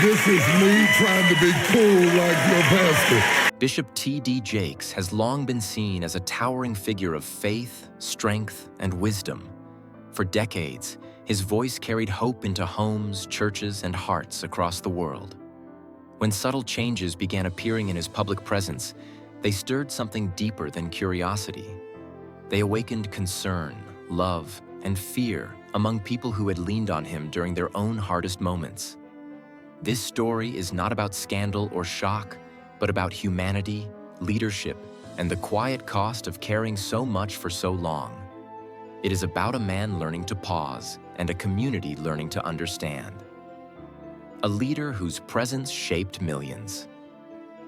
This is me trying to be cool like your pastor. Bishop T.D. Jakes has long been seen as a towering figure of faith, strength, and wisdom. For decades, his voice carried hope into homes, churches, and hearts across the world. When subtle changes began appearing in his public presence, they stirred something deeper than curiosity. They awakened concern, love, and fear among people who had leaned on him during their own hardest moments. This story is not about scandal or shock, but about humanity, leadership, and the quiet cost of caring so much for so long. It is about a man learning to pause and a community learning to understand. A leader whose presence shaped millions.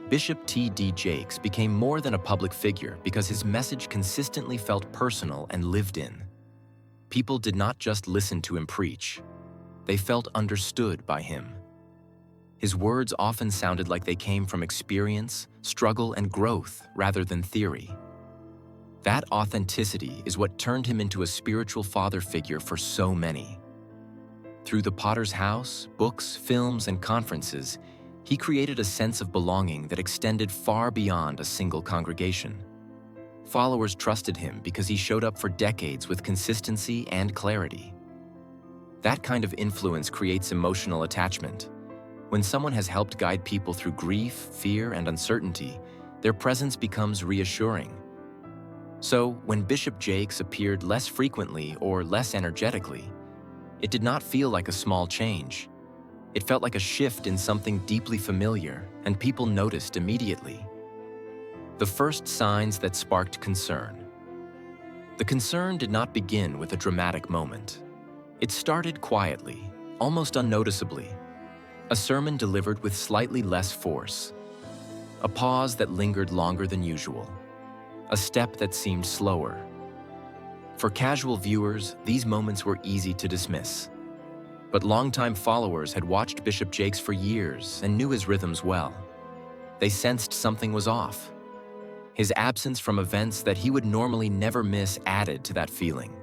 Bishop T.D. Jakes became more than a public figure because his message consistently felt personal and lived in. People did not just listen to him preach. They felt understood by him. His words often sounded like they came from experience, struggle, and growth rather than theory. That authenticity is what turned him into a spiritual father figure for so many. Through the Potter's House, books, films, and conferences, he created a sense of belonging that extended far beyond a single congregation. Followers trusted him because he showed up for decades with consistency and clarity. That kind of influence creates emotional attachment. When someone has helped guide people through grief, fear, and uncertainty, their presence becomes reassuring. So, when Bishop Jakes appeared less frequently or less energetically, it did not feel like a small change. It felt like a shift in something deeply familiar, and people noticed immediately. The first signs that sparked concern. The concern did not begin with a dramatic moment. It started quietly, almost unnoticeably. A sermon delivered with slightly less force. A pause that lingered longer than usual. A step that seemed slower. For casual viewers, these moments were easy to dismiss. But longtime followers had watched Bishop Jakes for years and knew his rhythms well. They sensed something was off. His absence from events that he would normally never miss added to that feeling.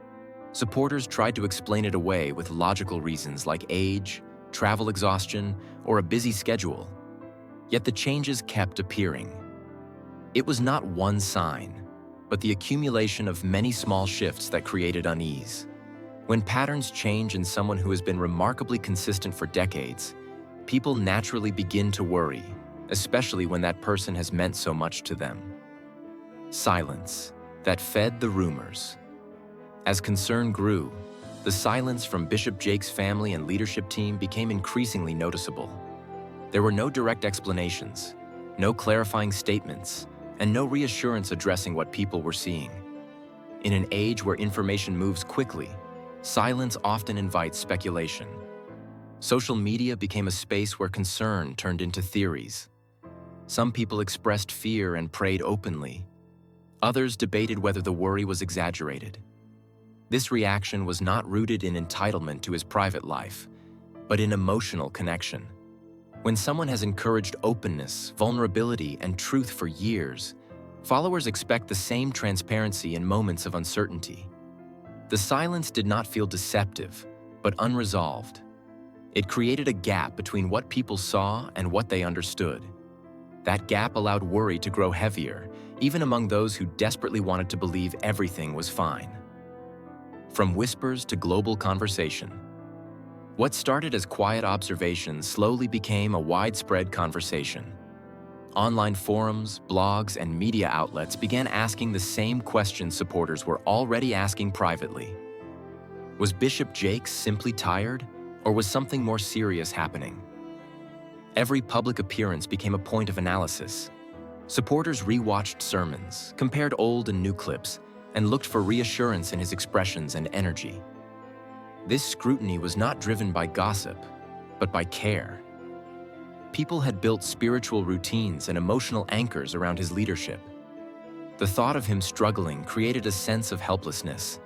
Supporters tried to explain it away with logical reasons like age, travel exhaustion, or a busy schedule. Yet the changes kept appearing. It was not one sign, but the accumulation of many small shifts that created unease. When patterns change in someone who has been remarkably consistent for decades, people naturally begin to worry, especially when that person has meant so much to them. Silence that fed the rumors. As concern grew, the silence from Bishop Jakes' family and leadership team became increasingly noticeable. There were no direct explanations, no clarifying statements, and no reassurance addressing what people were seeing. In an age where information moves quickly, silence often invites speculation. Social media became a space where concern turned into theories. Some people expressed fear and prayed openly. Others debated whether the worry was exaggerated. This reaction was not rooted in entitlement to his private life, but in emotional connection. When someone has encouraged openness, vulnerability, and truth for years, followers expect the same transparency in moments of uncertainty. The silence did not feel deceptive, but unresolved. It created a gap between what people saw and what they understood. That gap allowed worry to grow heavier, even among those who desperately wanted to believe everything was fine. From whispers to global conversation. What started as quiet observation slowly became a widespread conversation. Online forums, blogs, and media outlets began asking the same questions supporters were already asking privately. Was Bishop Jakes simply tired, or was something more serious happening? Every public appearance became a point of analysis. Supporters rewatched sermons, compared old and new clips, and looked for reassurance in his expressions and energy. This scrutiny was not driven by gossip, but by care. People had built spiritual routines and emotional anchors around his leadership. The thought of him struggling created a sense of helplessness.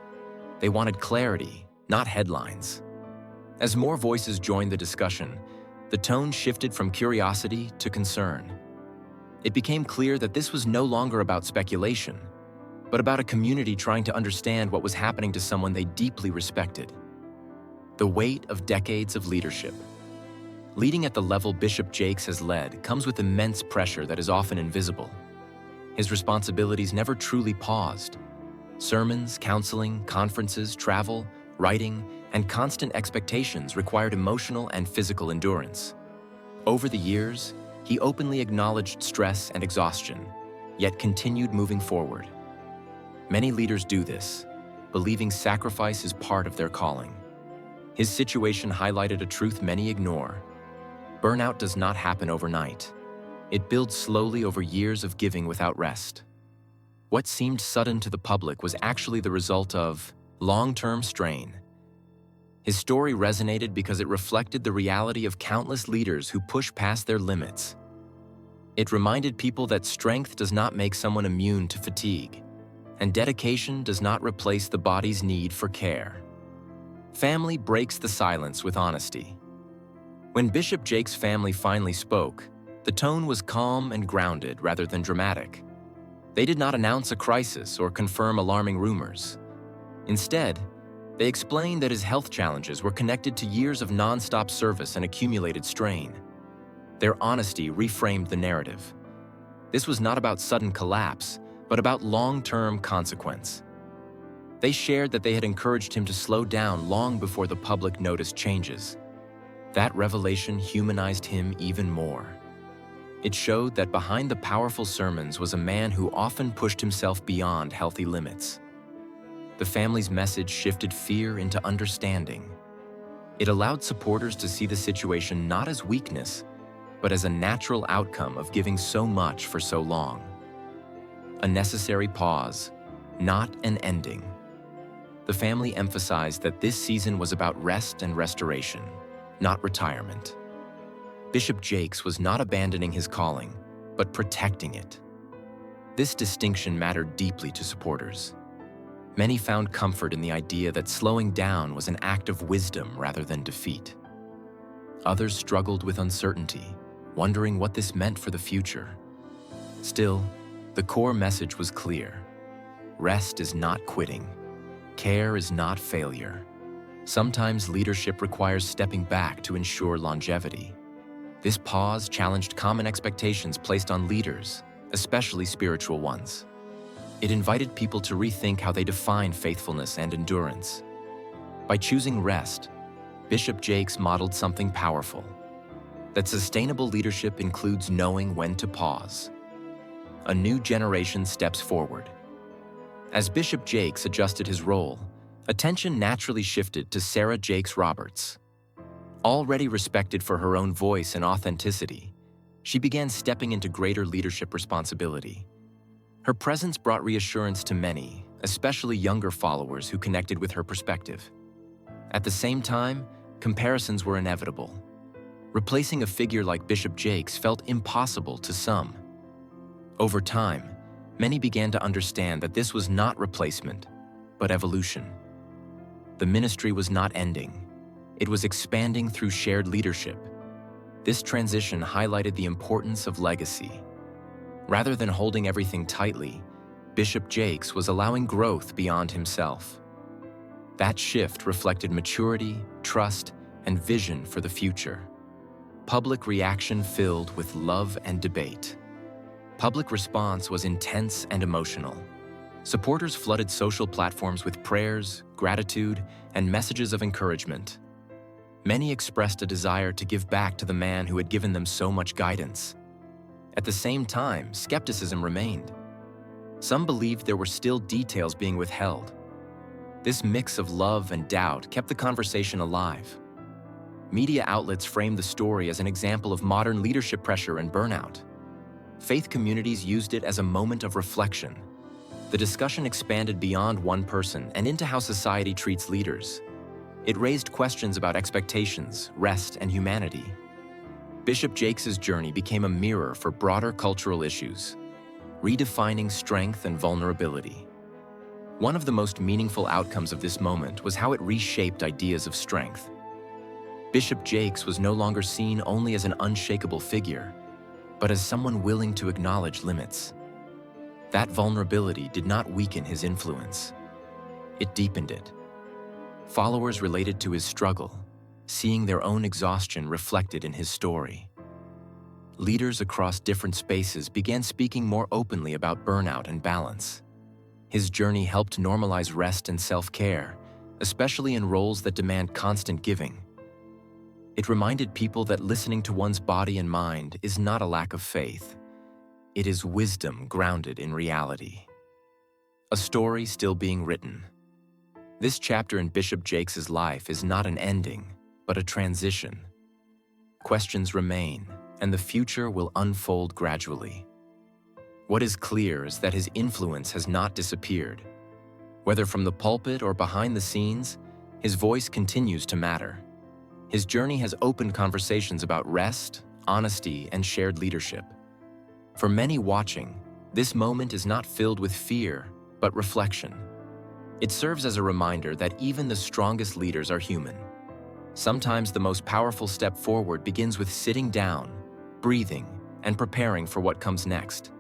They wanted clarity, not headlines. As more voices joined the discussion, the tone shifted from curiosity to concern. It became clear that this was no longer about speculation, but about a community trying to understand what was happening to someone they deeply respected. The weight of decades of leadership. Leading at the level Bishop Jakes has led comes with immense pressure that is often invisible. His responsibilities never truly paused. Sermons, counseling, conferences, travel, writing, and constant expectations required emotional and physical endurance. Over the years, he openly acknowledged stress and exhaustion, yet continued moving forward. Many leaders do this, believing sacrifice is part of their calling. His situation highlighted a truth many ignore. Burnout does not happen overnight. It builds slowly over years of giving without rest. What seemed sudden to the public was actually the result of long-term strain. His story resonated because it reflected the reality of countless leaders who push past their limits. It reminded people that strength does not make someone immune to fatigue, and dedication does not replace the body's need for care. Family breaks the silence with honesty. When Bishop Jakes' family finally spoke, the tone was calm and grounded rather than dramatic. They did not announce a crisis or confirm alarming rumors. Instead, they explained that his health challenges were connected to years of non-stop service and accumulated strain. Their honesty reframed the narrative. This was not about sudden collapse, but about long-term consequence. They shared that they had encouraged him to slow down long before the public noticed changes. That revelation humanized him even more. It showed that behind the powerful sermons was a man who often pushed himself beyond healthy limits. The family's message shifted fear into understanding. It allowed supporters to see the situation not as weakness, but as a natural outcome of giving so much for so long. A necessary pause, not an ending. The family emphasized that this season was about rest and restoration, not retirement. Bishop Jakes was not abandoning his calling, but protecting it. This distinction mattered deeply to supporters. Many found comfort in the idea that slowing down was an act of wisdom rather than defeat. Others struggled with uncertainty, wondering what this meant for the future. Still, the core message was clear. Rest is not quitting. Care is not failure. Sometimes leadership requires stepping back to ensure longevity. This pause challenged common expectations placed on leaders, especially spiritual ones. It invited people to rethink how they define faithfulness and endurance. By choosing rest, Bishop Jakes modeled something powerful: that sustainable leadership includes knowing when to pause. A new generation steps forward. As Bishop Jakes adjusted his role, attention naturally shifted to Sarah Jakes Roberts. Already respected for her own voice and authenticity, she began stepping into greater leadership responsibility. Her presence brought reassurance to many, especially younger followers who connected with her perspective. At the same time, comparisons were inevitable. Replacing a figure like Bishop Jakes felt impossible to some. Over time, many began to understand that this was not replacement, but evolution. The ministry was not ending. It was expanding through shared leadership. This transition highlighted the importance of legacy. Rather than holding everything tightly, Bishop Jakes was allowing growth beyond himself. That shift reflected maturity, trust, and vision for the future. Public reaction filled with love and debate. Public response was intense and emotional. Supporters flooded social platforms with prayers, gratitude, and messages of encouragement. Many expressed a desire to give back to the man who had given them so much guidance. At the same time, skepticism remained. Some believed there were still details being withheld. This mix of love and doubt kept the conversation alive. Media outlets framed the story as an example of modern leadership pressure and burnout. Faith communities used it as a moment of reflection. The discussion expanded beyond one person and into how society treats leaders. It raised questions about expectations, rest, and humanity. Bishop Jakes' journey became a mirror for broader cultural issues, redefining strength and vulnerability. One of the most meaningful outcomes of this moment was how it reshaped ideas of strength. Bishop Jakes was no longer seen only as an unshakable figure, but as someone willing to acknowledge limits. That vulnerability did not weaken his influence. It deepened it. Followers related to his struggle, seeing their own exhaustion reflected in his story. Leaders across different spaces began speaking more openly about burnout and balance. His journey helped normalize rest and self-care, especially in roles that demand constant giving. It reminded people that listening to one's body and mind is not a lack of faith. It is wisdom grounded in reality. A story still being written. This chapter in Bishop Jakes' life is not an ending, but a transition. Questions remain, and the future will unfold gradually. What is clear is that his influence has not disappeared. Whether from the pulpit or behind the scenes, his voice continues to matter. His journey has opened conversations about rest, honesty, and shared leadership. For many watching, this moment is not filled with fear, but reflection. It serves as a reminder that even the strongest leaders are human. Sometimes the most powerful step forward begins with sitting down, breathing, and preparing for what comes next.